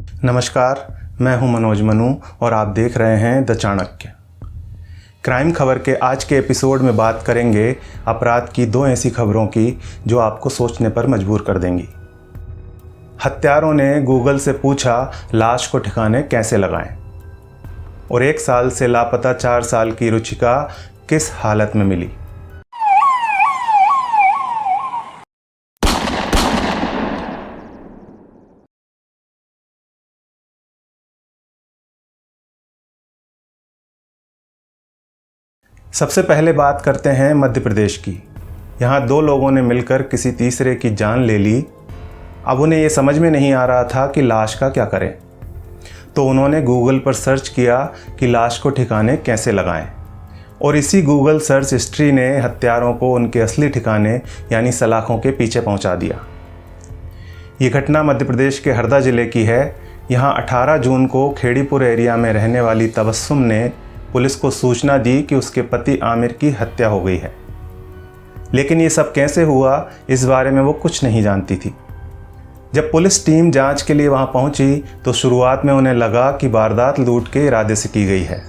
नमस्कार, मैं हूं मनोज मनु और आप देख रहे हैं द चाणक्य। क्राइम खबर के आज के एपिसोड में बात करेंगे अपराध की दो ऐसी खबरों की जो आपको सोचने पर मजबूर कर देंगी। हत्यारों ने गूगल से पूछा लाश को ठिकाने कैसे लगाएं, और 1 साल से लापता 4 साल की रुचिका किस हालत में मिली। सबसे पहले बात करते हैं मध्य प्रदेश की। यहाँ 2 लोगों ने मिलकर किसी तीसरे की जान ले ली। अब उन्हें ये समझ में नहीं आ रहा था कि लाश का क्या करें, तो उन्होंने गूगल पर सर्च किया कि लाश को ठिकाने कैसे लगाएं, और इसी गूगल सर्च हिस्ट्री ने हत्यारों को उनके असली ठिकाने यानी सलाखों के पीछे पहुंचा दिया। ये घटना मध्य प्रदेश के हरदा ज़िले की है। यहाँ 18 जून को खेड़ीपुर एरिया में रहने वाली तबस्सुम ने पुलिस को सूचना दी कि उसके पति आमिर की हत्या हो गई है, लेकिन ये सब कैसे हुआ इस बारे में वो कुछ नहीं जानती थी। जब पुलिस टीम जांच के लिए वहां पहुंची तो शुरुआत में उन्हें लगा कि वारदात लूट के इरादे से की गई है,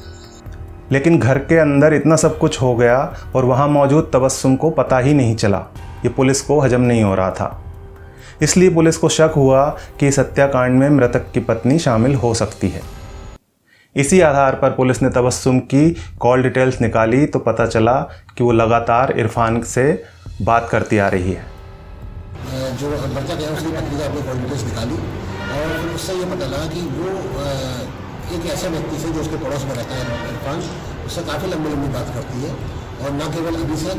लेकिन घर के अंदर इतना सब कुछ हो गया और वहां मौजूद तबस्सुम को पता ही नहीं चला। ये पुलिस को हजम नहीं हो रहा था, इसलिए पुलिस को शक हुआ कि इस हत्याकांड में मृतक की पत्नी शामिल हो सकती है। इसी आधार पर पुलिस ने तबस्सुम की कॉल डिटेल्स निकाली तो पता चला कि वो लगातार इरफान से बात करती आ रही है। जो मृतक है उसकी पत्नी ने अपनी कॉल डिटेल्स निकाली और फिर उससे ये पता लगा कि वो एक ऐसे व्यक्ति से जो उसके पड़ोस में रहता है इरफान, उससे काफ़ी लंबी बात करती है, और न केवल अभी से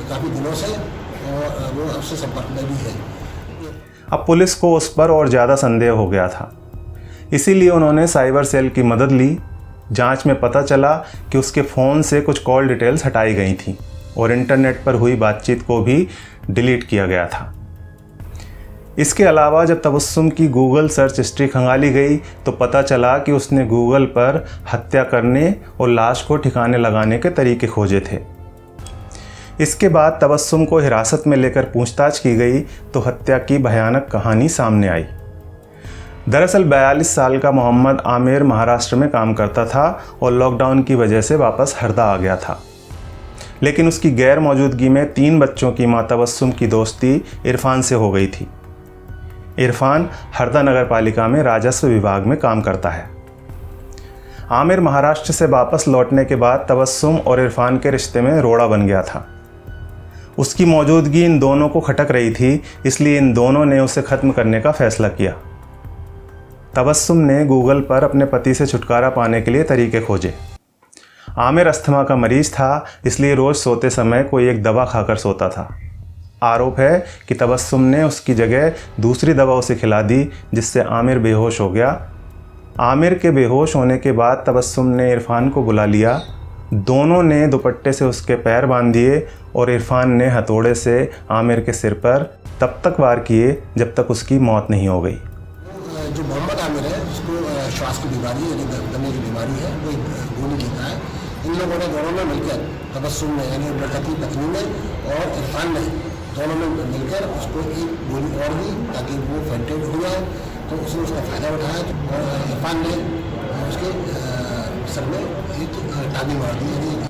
काफ़ी दिनों से, और वो उससे संपर्क में भी है। अब पुलिस को उस पर और ज़्यादा संदेह हो गया था, इसीलिए उन्होंने साइबर सेल की मदद ली। जांच में पता चला कि उसके फ़ोन से कुछ कॉल डिटेल्स हटाई गई थीं और इंटरनेट पर हुई बातचीत को भी डिलीट किया गया था। इसके अलावा जब तबस्सुम की गूगल सर्च हिस्ट्री खंगाली गई तो पता चला कि उसने गूगल पर हत्या करने और लाश को ठिकाने लगाने के तरीके खोजे थे। इसके बाद तबस्सुम को हिरासत में लेकर पूछताछ की गई तो हत्या की भयानक कहानी सामने आई। दरअसल 42 साल का मोहम्मद आमिर महाराष्ट्र में काम करता था और लॉकडाउन की वजह से वापस हरदा आ गया था, लेकिन उसकी गैर मौजूदगी में 3 बच्चों की मां तबस्सुम की दोस्ती इरफान से हो गई थी। इरफान हरदा नगर पालिका में राजस्व विभाग में काम करता है। आमिर महाराष्ट्र से वापस लौटने के बाद तबस्सुम और इरफान के रिश्ते में रोड़ा बन गया था। उसकी मौजूदगी इन दोनों को खटक रही थी, इसलिए इन दोनों ने उसे ख़त्म करने का फैसला किया। तबस्सुम ने गूगल पर अपने पति से छुटकारा पाने के लिए तरीके खोजे। आमिर अस्थमा का मरीज था, इसलिए रोज़ सोते समय कोई एक दवा खाकर सोता था। आरोप है कि तबस्सुम ने उसकी जगह दूसरी दवा उसे खिला दी, जिससे आमिर बेहोश हो गया। आमिर के बेहोश होने के बाद तबस्सुम ने इरफान को बुला लिया। दोनों ने दुपट्टे से उसके पैर बांध दिए और इरफान ने हथौड़े से आमिर के सिर पर तब तक वार किए जब तक उसकी मौत नहीं हो गई। जो मोहम्मद आमिर है उसको श्वास की बीमारी यानी दमे की बीमारी है, वो गोली लेता है। इन लोगों ने दोनों ने मिलकर तबस्सुम ने यानी मृतक की पत्नी ने और इरफान ने दोनों ने मिलकर उसको एक गोली और दी ताकि वो फेंटेड हो जाए, तो उसने उसका फ़ायदा उठाया और इरफान ने उसके सर में एक टांगी मार दी।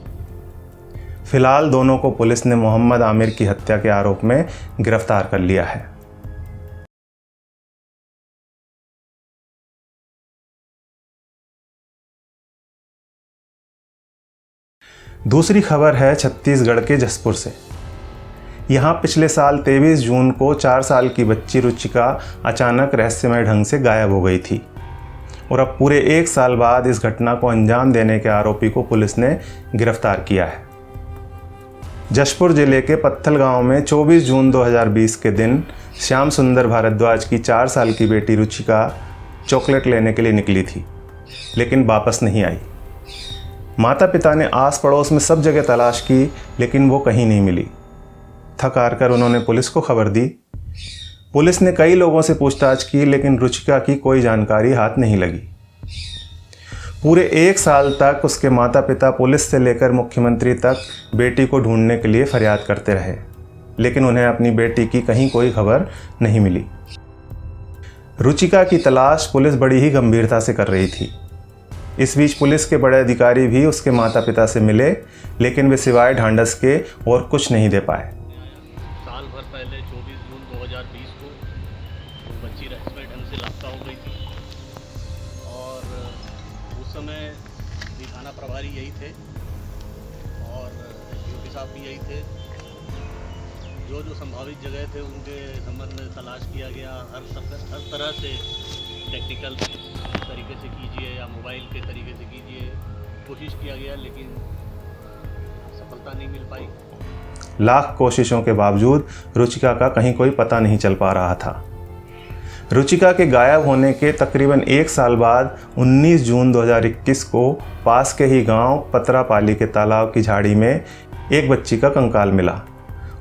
फिलहाल दोनों को पुलिस ने मोहम्मद आमिर की हत्या के आरोप में गिरफ्तार कर लिया है। दूसरी खबर है छत्तीसगढ़ के जसपुर से। यहाँ पिछले साल 23 जून को 4 साल की बच्ची रुचिका अचानक रहस्यमय ढंग से गायब हो गई थी, और अब पूरे 1 साल बाद इस घटना को अंजाम देने के आरोपी को पुलिस ने गिरफ्तार किया है। जशपुर जिले के पत्थल गांव में 24 जून 2020 के दिन श्याम सुंदर भारद्वाज की 4 साल की बेटी रुचिका चॉकलेट लेने के लिए निकली थी, लेकिन वापस नहीं आई। माता पिता ने आस पड़ोस में सब जगह तलाश की, लेकिन वो कहीं नहीं मिली। थक हार कर उन्होंने पुलिस को खबर दी। पुलिस ने कई लोगों से पूछताछ की, लेकिन रुचिका की कोई जानकारी हाथ नहीं लगी। पूरे 1 साल तक उसके माता पिता पुलिस से लेकर मुख्यमंत्री तक बेटी को ढूंढने के लिए फरियाद करते रहे, लेकिन उन्हें अपनी बेटी की कहीं कोई खबर नहीं मिली। रुचिका की तलाश पुलिस बड़ी ही गंभीरता से कर रही थी। इस बीच पुलिस के बड़े अधिकारी भी उसके माता पिता से मिले, लेकिन वे सिवाय ढांढस के और कुछ नहीं दे पाए। साल भर पहले 24 जून 2020 को वो बच्ची रहस्यमय ढंग से लापता हो गई थी और उस समय भी थाना प्रभारी यही थे और ड्यूटी साहब भी यही थे। जो संभावित जगह थे उनके संबंध में तलाश किया गया। हर तरह से टेक्निकल तरीके से कीजिए या मोबाइल के तरीके से कीजिए, कोशिश किया गया, लेकिन सफलता नहीं मिल पाई। लाख कोशिशों के बावजूद रुचिका का कहीं कोई पता नहीं चल पा रहा था। रुचिका के गायब होने के तकरीबन 1 साल बाद 19 जून 2021 को पास के ही गांव पतरापाली के तालाब की झाड़ी में एक बच्ची का कंकाल मिला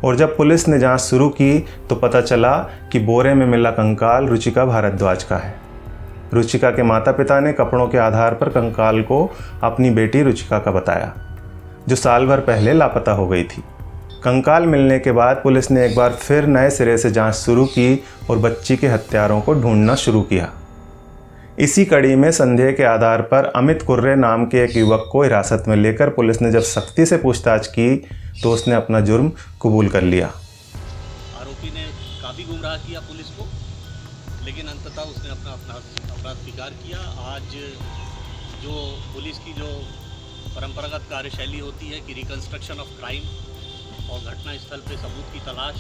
और जब पुलिस ने जांच शुरू की तो पता चला कि बोरे में मिला कंकाल रुचिका भारद्वाज का है। रुचिका के माता पिता ने कपड़ों के आधार पर कंकाल को अपनी बेटी रुचिका का बताया, जो साल भर पहले लापता हो गई थी। कंकाल मिलने के बाद पुलिस ने एक बार फिर नए सिरे से जांच शुरू की और बच्ची के हत्यारों को ढूंढना शुरू किया। इसी कड़ी में संदेह के आधार पर अमित कुर्रे नाम के एक युवक को हिरासत में लेकर पुलिस ने जब सख्ती से पूछताछ की तो उसने अपना जुर्म कबूल कर लिया। आरोपी ने काफ़ी गुमराह किया पुलिस को, लेकिन अंततः उसने अपना अपराध स्वीकार किया। आज जो पुलिस की जो परंपरागत कार्यशैली होती है कि रिकंस्ट्रक्शन ऑफ क्राइम और घटना स्थल पे सबूत की तलाश,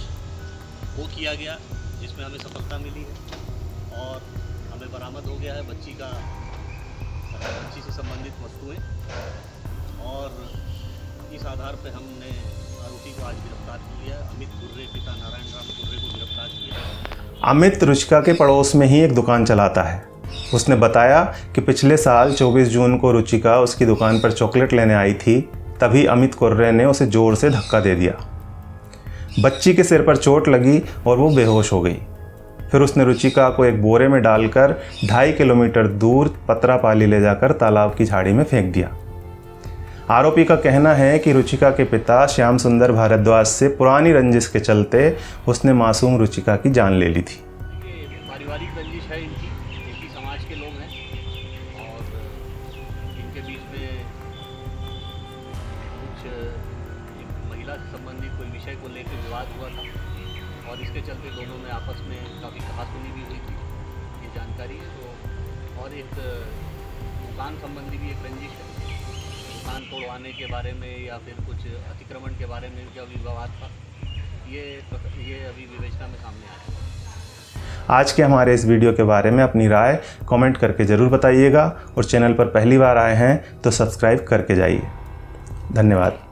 वो किया गया, जिसमें हमें सफलता मिली है और हमें बरामद हो गया है बच्ची से संबंधित वस्तुएं और इस आधार पे हमने आरोपी को आज गिरफ्तार किया। अमित कुर्रे, पिता नारायण राम कुर्रे को गिरफ्तार किया। अमित रुचिका के पड़ोस में ही एक दुकान चलाता है। उसने बताया कि पिछले साल 24 जून को रुचिका उसकी दुकान पर चॉकलेट लेने आई थी, तभी अमित कुर्रे ने उसे जोर से धक्का दे दिया। बच्ची के सिर पर चोट लगी और वो बेहोश हो गई। फिर उसने रुचिका को एक बोरे में डालकर 2.5 किलोमीटर दूर पतरापाली ले जाकर तालाब की झाड़ी में फेंक दिया। आरोपी का कहना है कि रुचिका के पिता श्याम सुंदर भारद्वाज से पुरानी रंजिश के चलते उसने मासूम रुचिका की जान ले ली थी। ये पारिवारिक रंजिश है इनकी, एक ही समाज के लोग हैं और इनके बीच में कुछ एक महिला से संबंधित कोई विषय को लेकर विवाद हुआ था और इसके चलते दोनों में आपस में काफ़ी कहासुनी भी हुई थी, ये जानकारी है। तो और एक दुकान संबंधी भी एक रंजिश है, दुकान तोड़वाने के बारे में या फिर कुछ अतिक्रमण के बारे में क्या विवाद था, ये अभी विवेचना में सामने आया है। आज के हमारे इस वीडियो के बारे में अपनी राय कमेंट करके ज़रूर बताइएगा और चैनल पर पहली बार आए हैं तो सब्सक्राइब करके जाइए। धन्यवाद।